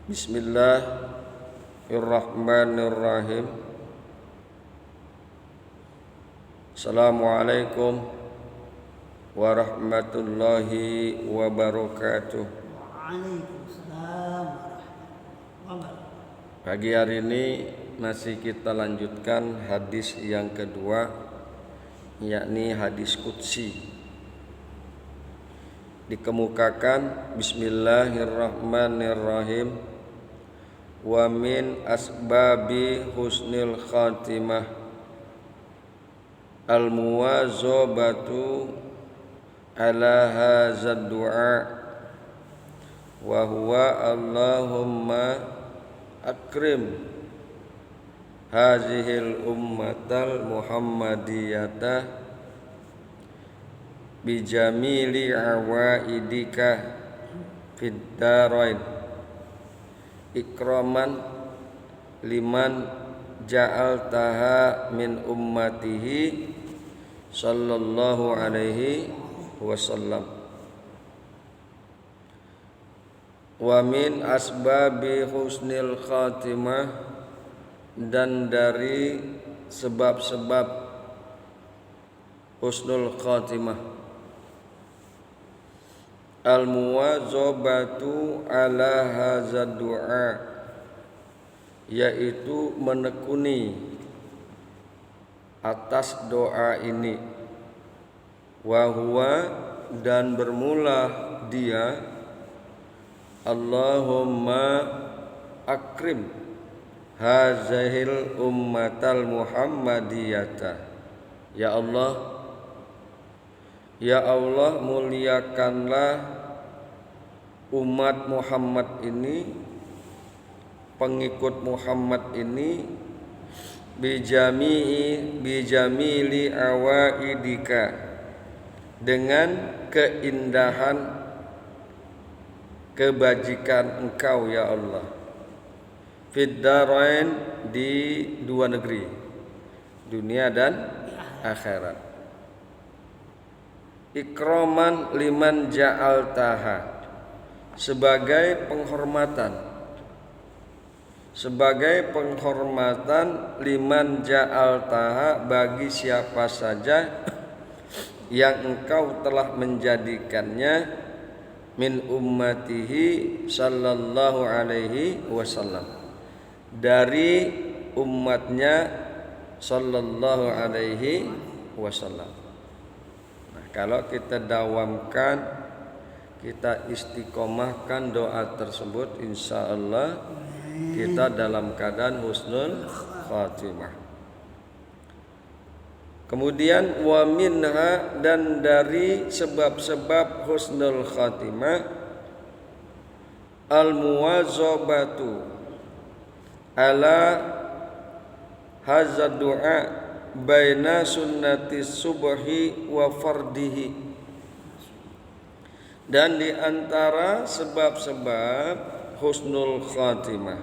Bismillahirrahmanirrahim. Assalamualaikum warahmatullahi wabarakatuh. Waalaikumsalam warahmatullahi wabarakatuh. Pagi hari ini masih kita lanjutkan hadis yang kedua, yakni hadis qudsi. Dikemukakan Bismillahirrahmanirrahim. Wa min asbabi husnil khatimah al-muwazabatu ala hadzal du'a wa huwa Allahumma akrim hazihil ummatal muhammadiyata bijamili awaidika fid darain ikraman liman ja'altaha min ummatihi sallallahu alaihi wasallam. Wa min asbabi husnil khatimah, dan dari sebab-sebab husnul khatimah al-muwazabatu ala hadzal du'a, yaitu menekuni atas doa ini. Wa huwa, dan bermula dia, Allahumma akrim hazahil ummatal muhammadiyata. Ya Allah, muliakanlah umat Muhammad ini, pengikut Muhammad ini, bijamili awaidika, dengan keindahan kebajikan Engkau ya Allah, fid darain, di dua negeri, dunia dan akhirat. Ikraman liman ja'altaha, sebagai penghormatan liman ja'altaha, bagi siapa saja yang Engkau telah menjadikannya min ummatihi sallallahu alaihi wasallam, dari umatnya sallallahu alaihi wasallam. Nah, kalau kita dawamkan, kita istiqomahkan doa tersebut, insya Allah kita dalam keadaan husnul khatimah. Kemudian wa minha, dan dari sebab-sebab husnul khatimah al-muwazabatu ala hadzal du'a baina sunnati subhi wa fardihi, dan di antara sebab-sebab husnul khatimah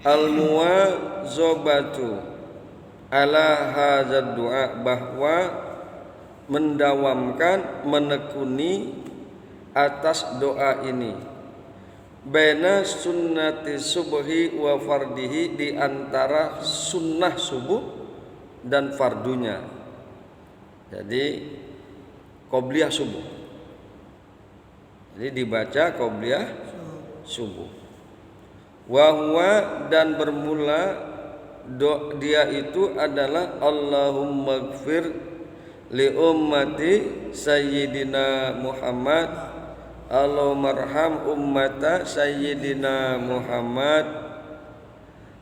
al-muwazabatu ala hadzal du'a, bahwa mendawamkan, menekuni atas doa ini, baina sunnati subhi wa fardihi, di antara sunnah subuh dan fardunya. Jadi qobliyah subuh, jadi dibaca qobliyah subuh. Wa huwa, dan bermula dia itu adalah Allahumma gfir li ummati sayyidina Muhammad, Allahumma arham ummata sayyidina Muhammad,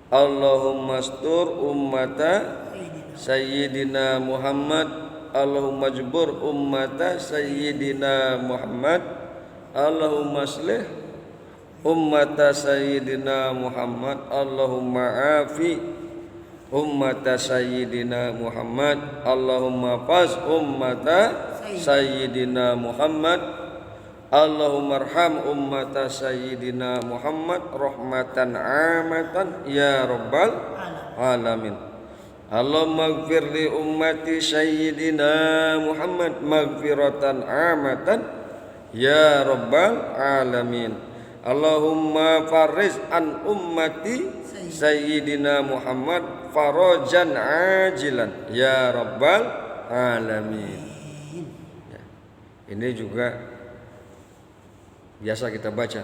Allahumma astur ummata sayyidina Muhammad, Allahumma jbur ummata sayyidina Muhammad, Allahumma aslih ummata sayyidina Muhammad, Allahumma afi ummata sayyidina Muhammad, Allahumma faz ummata sayyidina Muhammad, Allahumma arham ummata sayyidina Muhammad rahmatan amatan ya rabbal alamin. Allahumma ighfir li ummati sayyidina Muhammad maghfiratan amatan ya rabbal alamin. Allahumma fariz an ummati sayyidina Muhammad farajan ajilan ya rabbal alamin. Ya. Ini juga biasa kita baca.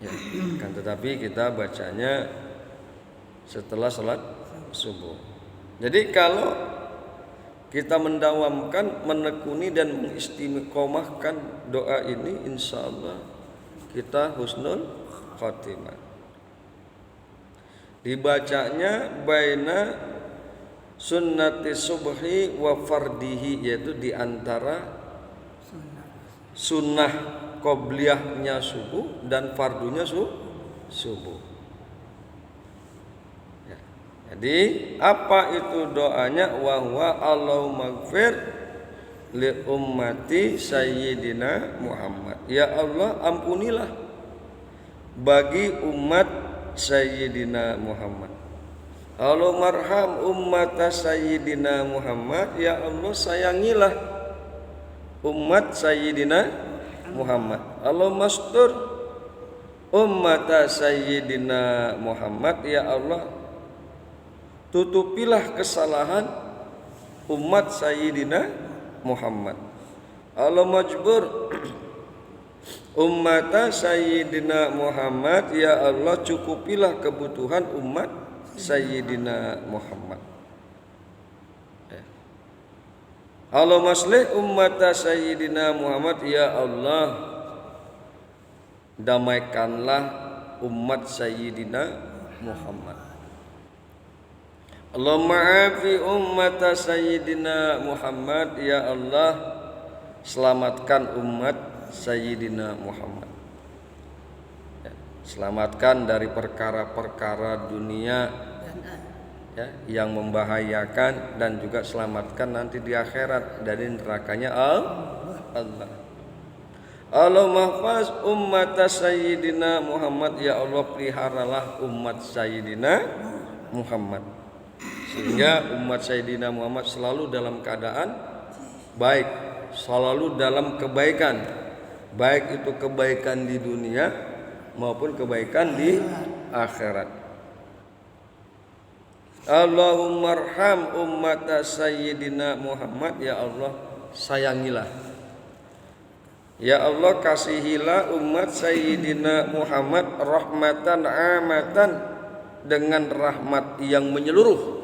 Ya, kan tetapi kita bacanya setelah salat subuh. Jadi kalau kita mendawamkan, menekuni dan mengistiqomahkan doa ini, insya Allah kita husnul khotimah. Dibacanya baina sunnati subhi wa fardihi, yaitu di antara sunnah qobliyahnya subuh dan fardunya subuh. Jadi apa itu doanya? Wa huwa Allahumma ighfir li ummati sayyidina Muhammad. Ya Allah, ampunilah bagi umat sayyidina Muhammad. Allahumma arham ummata sayyidina Muhammad. Ya Allah, sayangilah umat sayyidina Muhammad. Allahumma astur ummata sayyidina Muhammad. Ya Allah, tutupilah kesalahan umat sayyidina Muhammad. Allahumma majbur ummata sayyidina Muhammad. Ya Allah, cukupilah kebutuhan umat sayyidina Muhammad. Allahumma aslih ummata sayyidina Muhammad. Ya Allah, damaikanlah umat sayyidina Muhammad. Allahumma afi ummata sayyidina Muhammad. Ya Allah, selamatkan umat sayyidina Muhammad. Ya, selamatkan dari perkara-perkara dunia ya, yang membahayakan, dan juga selamatkan nanti di akhirat dari nerakanya Allah. Allahumma hafaz ummata sayyidina Muhammad. Ya Allah, peliharalah umat sayyidina Muhammad, sehingga umat sayyidina Muhammad selalu dalam keadaan baik, selalu dalam kebaikan, baik itu kebaikan di dunia maupun kebaikan di akhirat. Allahumma arham ummata sayyidina Muhammad. Ya Allah, sayangilah, ya Allah, kasihilah umat sayyidina Muhammad rahmatan amatan, dengan rahmat yang menyeluruh,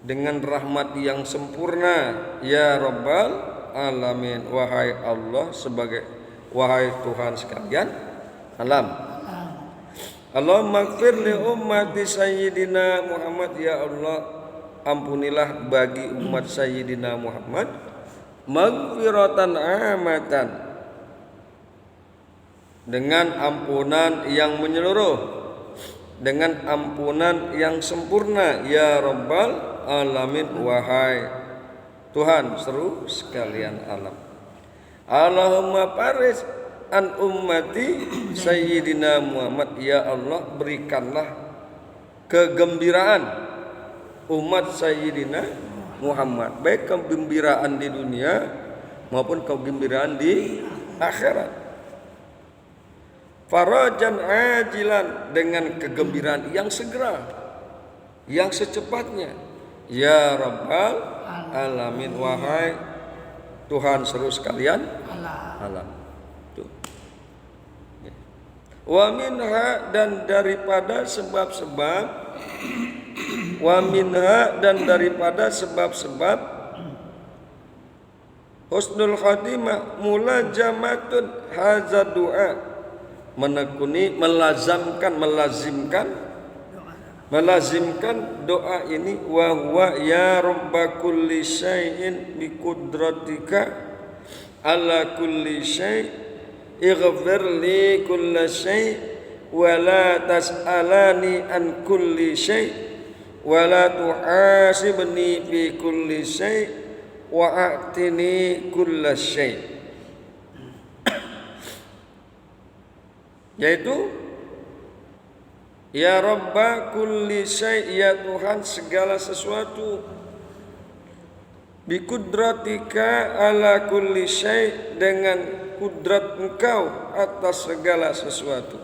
dengan rahmat yang sempurna. Ya Rabbal alamin, wahai Allah, wahai Tuhan sekalian alam. Allahumma ighfir li ummati sayyidina Muhammad. Ya Allah, ampunilah bagi umat sayyidina Muhammad maghfiratan amatan, dengan ampunan yang menyeluruh, dengan ampunan yang sempurna. Ya Rabbal alamin, wahai Tuhan seru sekalian alam. Allahumma faris an ummati sayyidina Muhammad. Ya Allah, berikanlah kegembiraan umat sayyidina Muhammad, baik kegembiraan di dunia maupun kegembiraan di akhirat. Farajan ajilan, dengan kegembiraan yang segera, yang secepatnya. Ya Rabbal alamin, wahai Tuhan seru sekalian alam. Wa minha, dan daripada sebab-sebab, wa minha, dan daripada sebab-sebab husnul khatimah mulajamatun hadza du'a, menekuni, melazimkan doa ini. Wa huwa ya rabba kulli syai'in bi qudratika ala kulli syai' ighfir li kulla syai' wa la tas'alani an kulli syai' wa la tuhasibni fi kulli syai' wa a'tini kulla syai'. Yaitu ya Rabba kulli syai', ya Tuhan segala sesuatu, bi kudratika ala kulli syai', dengan kudrat Engkau atas segala sesuatu.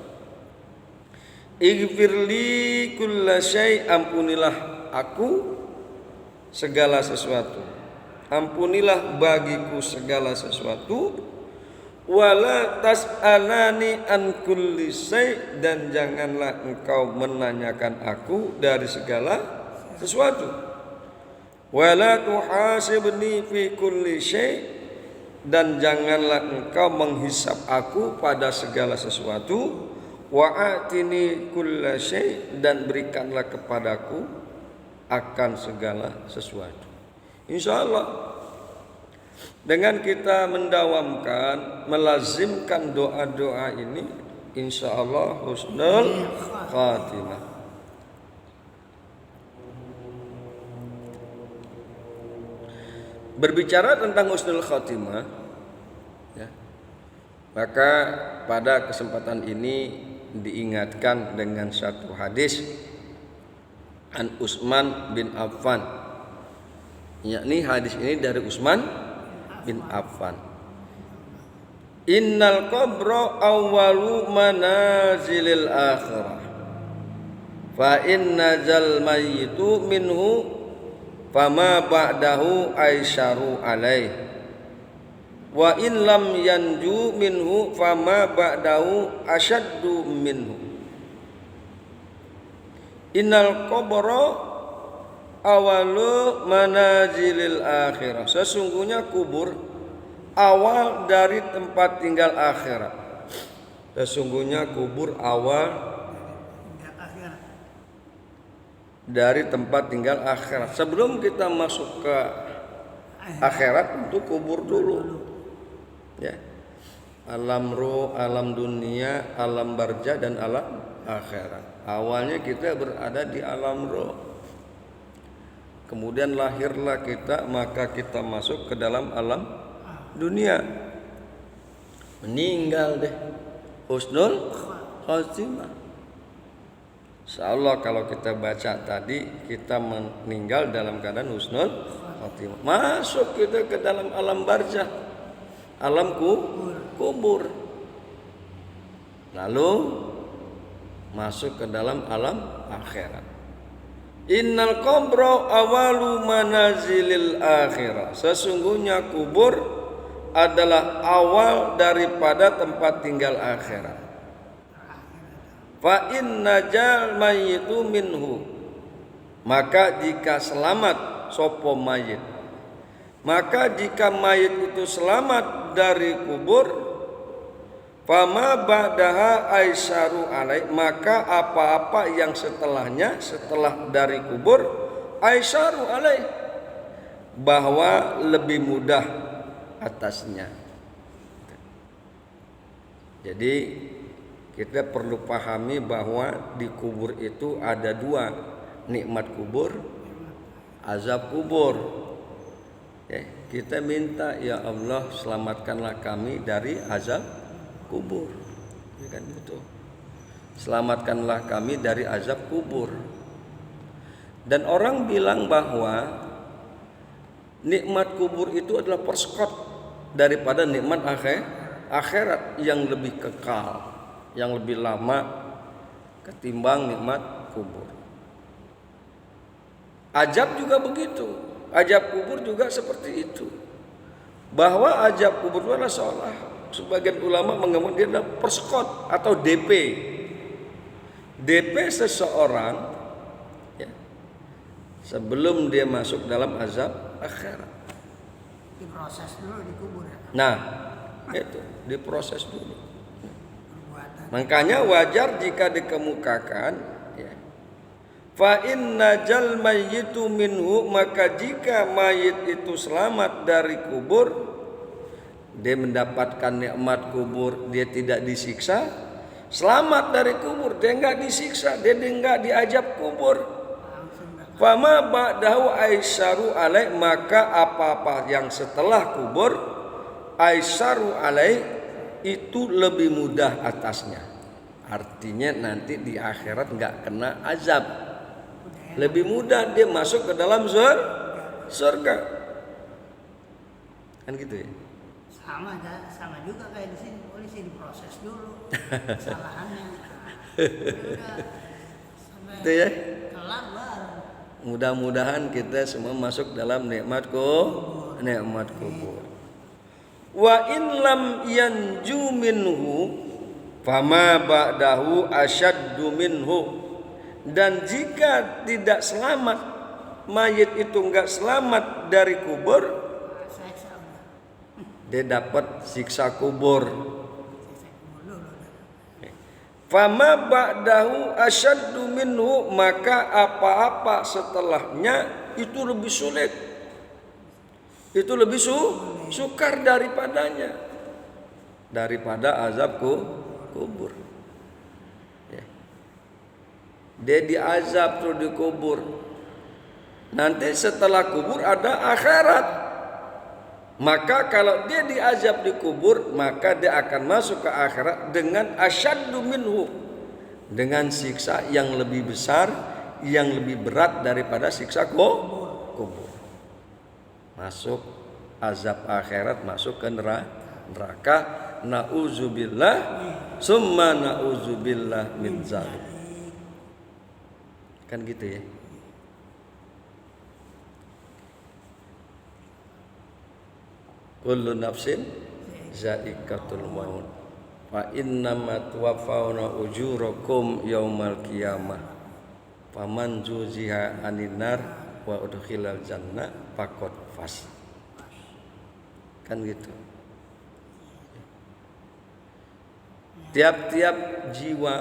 Ighfirli kulla syai', ampunilah aku segala sesuatu. Ampunilah bagiku segala sesuatu. Wala tas'alani an kulli syai', dan janganlah Engkau menanyakan aku dari segala sesuatu. Wala tuhasibni fi kulli syai', dan janganlah Engkau menghisap aku pada segala sesuatu. Wa'atini kulla syai', dan berikanlah kepadaku akan segala sesuatu. Insyaallah dengan kita mendawamkan, melazimkan doa-doa ini, insyaallah husnul khatimah. Berbicara tentang husnul khatimah, ya, maka pada kesempatan ini diingatkan dengan satu hadis an Utsman bin Affan, yakni hadis ini dari Utsman bin Affan. Innal qabra awwalu manazilil akhirah, fa inna zal mayyitu minhu fama ba'dahu aisyaru alaih, wa in lam yanju minhu fama ba'dahu asyaddu minhu. Innal qabra awalu manazilil akhirah, sesungguhnya kubur awal dari tempat tinggal akhirat. Sesungguhnya kubur awal dari tempat tinggal akhirat. Sebelum kita masuk ke akhirat, untuk kubur dulu, ya. Alam roh, alam dunia, alam barza, dan alam akhirat. Awalnya kita berada di alam roh. Kemudian lahirlah kita, maka kita masuk ke dalam alam dunia. Meninggal deh, husnul khatimah. Insyaallah kalau kita baca tadi, kita meninggal dalam keadaan husnul khatimah. Masuk kita ke dalam alam barzah, alam kubur. Lalu masuk ke dalam alam akhirat. Innal qabra awalu manazilil akhirah, sesungguhnya kubur adalah awal daripada tempat tinggal akhirat. Fa inna jal mayyitu minhu, maka jika selamat sopo mayit, maka jika mayit itu selamat dari kubur, fama ba'daha aisyaru alaih, maka apa-apa yang setelahnya, setelah dari kubur, aisyaru alaih, bahwa lebih mudah atasnya. Jadi kita perlu pahami bahwa di kubur itu ada dua, nikmat kubur, azab kubur. Ya, kita minta, ya Allah selamatkanlah kami dari azab kubur, ya kan itu. Selamatkanlah kami dari azab kubur. Dan orang bilang bahwa nikmat kubur itu adalah persekot daripada nikmat akhirat yang lebih kekal, yang lebih lama ketimbang nikmat kubur. Azab juga begitu. Azab kubur juga seperti itu. Bahwa azab kubur itu adalah seolah, sebagian ulama menganggap dia adalah persekot atau DP. DP seseorang, ya, sebelum dia masuk dalam azab akhirat. Diproses dulu di kubur. Nah, itu diproses dulu. Makanya wajar jika dikemukakan, ya, fa inna jal mayyitu minhu, maka jika mayit itu selamat dari kubur, dia mendapatkan nikmat kubur, dia tidak disiksa, selamat dari kubur, dia enggak disiksa, dia enggak diazab kubur. Fama ba'dahu aisyaru alaih, maka apa-apa yang setelah kubur, aisyaru alaih, itu lebih mudah atasnya. Artinya nanti di akhirat enggak kena azab, lebih mudah dia masuk ke dalam surga. Kan gitu ya. sama juga kayak di sini, polisi diproses dulu kesalahannya. Udah sampai Itu ya. kelar baru. Mudah-mudahan kita semua masuk dalam nikmat kubur. Wa in lam yanju minhu fama ba'dahu asyaddu minhu. Dan jika tidak selamat, mayit itu enggak selamat dari kubur, dia dapat siksa kubur. Fama ba'dahu asyaddu minhu, maka apa-apa setelahnya itu lebih sulit. Itu lebih sukar daripadanya. Daripada azab kubur. Ya. Dia diazab terus dikubur. Nanti setelah kubur ada akhirat. Maka kalau dia diazab di kubur, maka dia akan masuk ke akhirat dengan asyaddu minhu, dengan siksa yang lebih besar, yang lebih berat daripada siksa kubur. Masuk azab akhirat, masuk ke neraka. Nauzubillah summa nauzubillah min zalik. Kan gitu ya. Kullu nafsin za'iqatul maut. Fa innama tuwaffawna ujurakum yaumal qiyamah. Faman zuziha 'anil nar wa udkhilal jannah faqad faz. Kan gitu. Tiap-tiap jiwa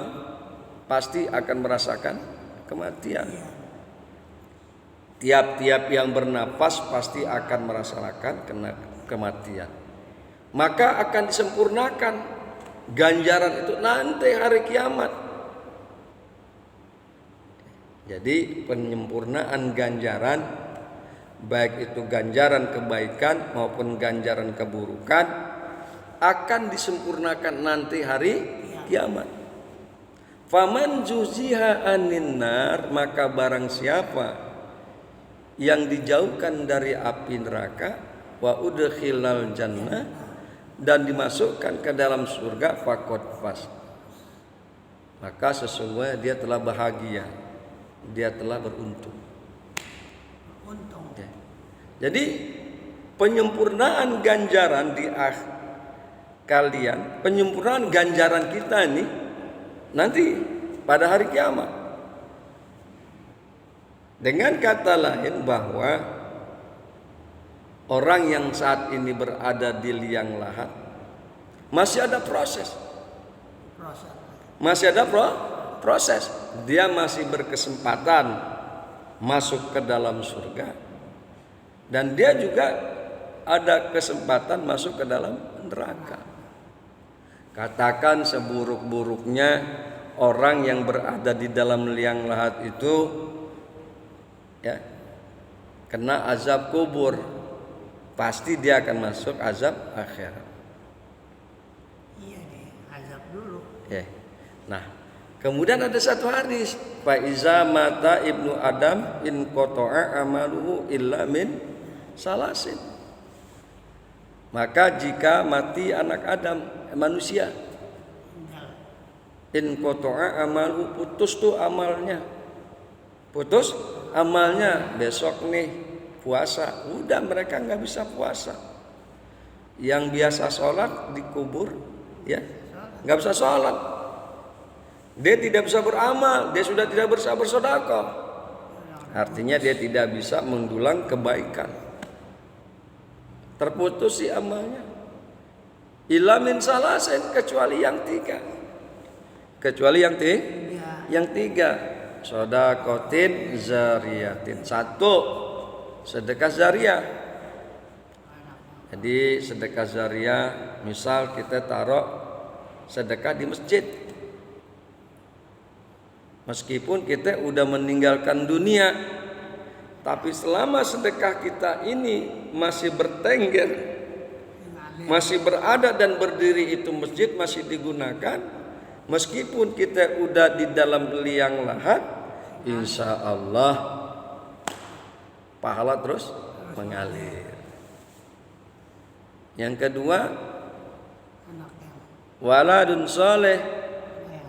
pasti akan merasakan kematian. Tiap-tiap yang bernapas pasti akan merasakan kematian. Maka akan disempurnakan ganjaran itu nanti hari kiamat. Jadi penyempurnaan ganjaran, baik itu ganjaran kebaikan maupun ganjaran keburukan, akan disempurnakan nanti hari kiamat. Faman juziha anin nar, maka barang siapa yang dijauhkan dari api neraka, wa udkhilal jannah, dan dimasukkan ke dalam surga, faqad faz, maka sesungguhnya dia telah bahagia, dia telah beruntung. Ya. Jadi penyempurnaan ganjaran di kalian, penyempurnaan ganjaran kita ini nanti pada hari kiamat. Dengan kata lain bahwa orang yang saat ini berada di liang lahat masih ada proses. Masih ada proses. Dia masih berkesempatan masuk ke dalam surga. Dan dia juga ada kesempatan masuk ke dalam neraka. Katakan seburuk-buruknya orang yang berada di dalam liang lahat itu, ya, kena azab kubur, pasti dia akan masuk azab akhirat. Iya deh, azab dulu. Ya. Nah, kemudian ada satu hadis, fa iza mata ibnu adam in qata'a amaluhu illa min salasin. Maka jika mati anak Adam, manusia, in qata'a amaluhu, putus tuh amalnya. Putus amalnya, besok nih puasa, udah mereka nggak bisa puasa. Yang biasa sholat dikubur, ya nggak bisa sholat. Dia tidak bisa beramal, dia sudah tidak bisa bersedekah. Artinya dia tidak bisa mendulang kebaikan. Terputus si amalnya. Illa min salasin, kecuali yang tiga. Kecuali yang tiga. Shadaqatin zariyatin. Satu, sedekah zariah. Jadi sedekah zariah, misal kita taruh sedekah di masjid. Meskipun kita udah meninggalkan dunia, tapi selama sedekah kita ini masih bertengger, masih berada dan berdiri, itu masjid masih digunakan, meskipun kita udah di dalam liang lahat, insya Allah pahala terus mengalir. Yang kedua, anak yang waladun soleh,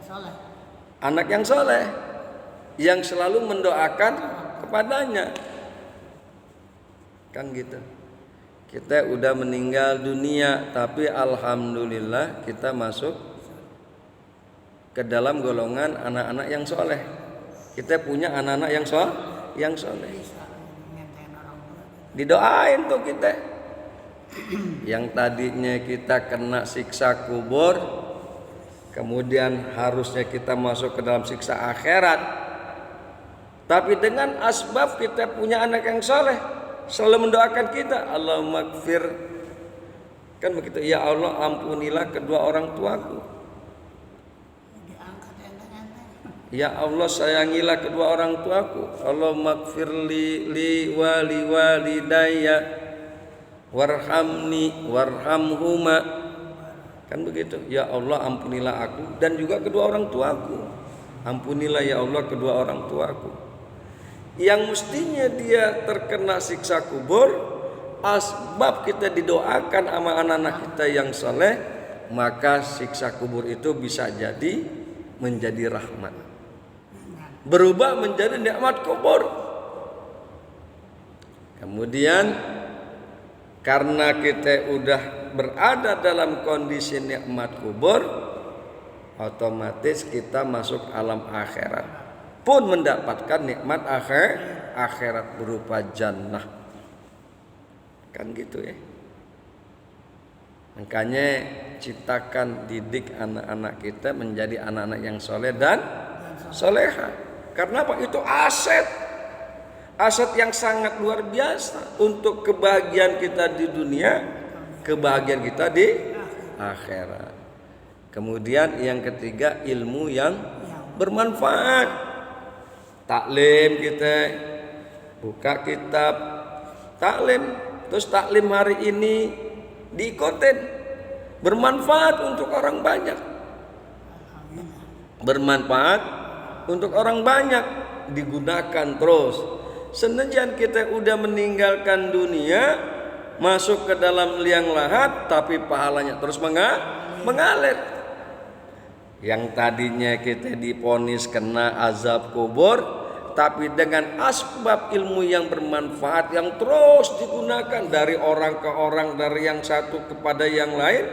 soleh. anak yang soleh, yang selalu mendoakan kepadanya. Kan gitu. Kita udah meninggal dunia, tapi alhamdulillah kita masuk ke dalam golongan anak-anak yang soleh. Kita punya anak-anak yang soleh. Didoain tuh kita. Yang tadinya kita kena siksa kubur, kemudian harusnya kita masuk ke dalam siksa akhirat. Tapi dengan asbab kita punya anak yang soleh, selalu mendoakan kita, Allahumma gfir, kan begitu, ya Allah ampunilah kedua orang tuaku, ya Allah sayangilah kedua orang tuaku, Allahumma gfir li walidayya warhamni warhamhuma, kan begitu, ya Allah ampunilah aku dan juga kedua orang tuaku, ampunilah ya Allah kedua orang tuaku. Yang mestinya dia terkena siksa kubur, asbab kita didoakan sama anak-anak kita yang soleh, maka siksa kubur itu bisa jadi menjadi rahmat, berubah menjadi nikmat kubur. Kemudian karena kita udah berada dalam kondisi nikmat kubur, otomatis kita masuk alam akhirat pun mendapatkan nikmat akhirat berupa jannah. Kan gitu ya. Makanya ciptakan, didik anak-anak kita menjadi anak-anak yang soleh dan soleha. Karena apa? Itu aset yang sangat luar biasa untuk kebahagiaan kita di dunia, kebahagiaan kita di akhirat. Kemudian yang ketiga, ilmu yang bermanfaat. Taklim, kita buka kitab taklim, terus taklim hari ini diikutin, bermanfaat untuk orang banyak, bermanfaat untuk orang banyak, digunakan terus. Senajan kita udah meninggalkan dunia, masuk ke dalam liang lahat, tapi pahalanya terus mengalir. Yang tadinya kita diponis kena azab kubur, tapi dengan asbab ilmu yang bermanfaat yang terus digunakan dari orang ke orang, dari yang satu kepada yang lain,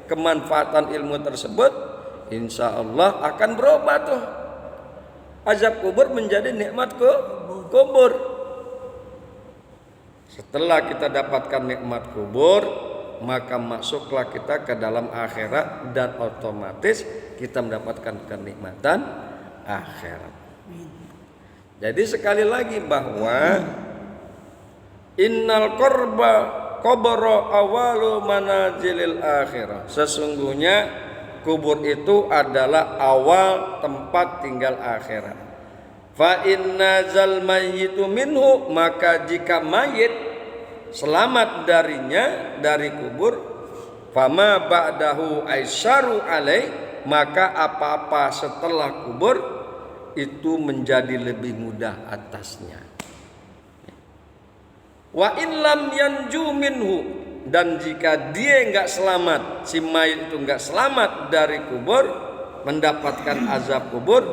kemanfaatan ilmu tersebut insya Allah akan berubah tuh. Azab kubur menjadi nikmat kubur. Setelah kita dapatkan nikmat kubur, maka masuklah kita ke dalam akhirat dan otomatis kita mendapatkan kenikmatan akhirat. Jadi sekali lagi bahwa innal qarba qabra awalu manazilil akhirah. Sesungguhnya kubur itu adalah awal tempat tinggal akhirat. Fa inna zal mayyitu minhu, maka jika mayit selamat darinya, dari kubur, fama ba'dahu aisaru alaih, maka apa-apa setelah kubur itu menjadi lebih mudah atasnya. Wa in lam yanju minhu, dan jika dia enggak selamat, si mayit itu enggak selamat dari kubur, mendapatkan azab kubur,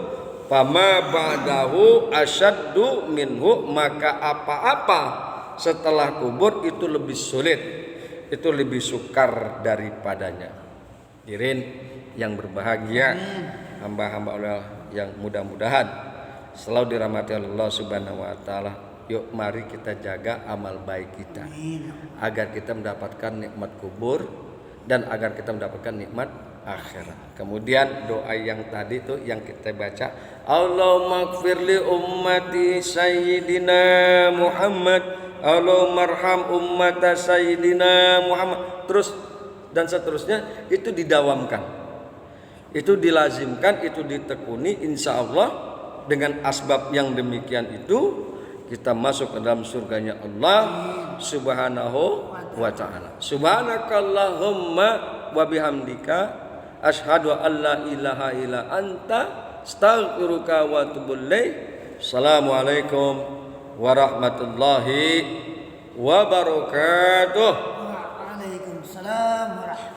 fama ba'dahu asyaddu minhu, maka apa-apa setelah kubur itu lebih sulit, itu lebih sukar daripadanya. Hadirin yang berbahagia, hamba-hamba Allah yang mudah-mudahan selalu dirahmati Allah Subhanahu wa taala. Yuk mari kita jaga amal baik kita agar kita mendapatkan nikmat kubur dan agar kita mendapatkan nikmat akhirat. Kemudian doa yang tadi tuh yang kita baca, Allahumma gfirli ummati sayyidina Muhammad, Allahumma arham ummata sayyidina Muhammad, terus dan seterusnya, itu didawamkan, itu dilazimkan, itu ditekuni. Insya Allah dengan asbab yang demikian itu kita masuk ke dalam surganya Allah Subhanahu wa ta'ala. Subhanakallahumma wa bihamdika asyhadu an la ilaha illa anta astaghfiruka wa atubu ilaik. Assalamualaikum warahmatullahi wabarakatuh. Waalaikumsalam. Waalaikumsalam warahmatullahi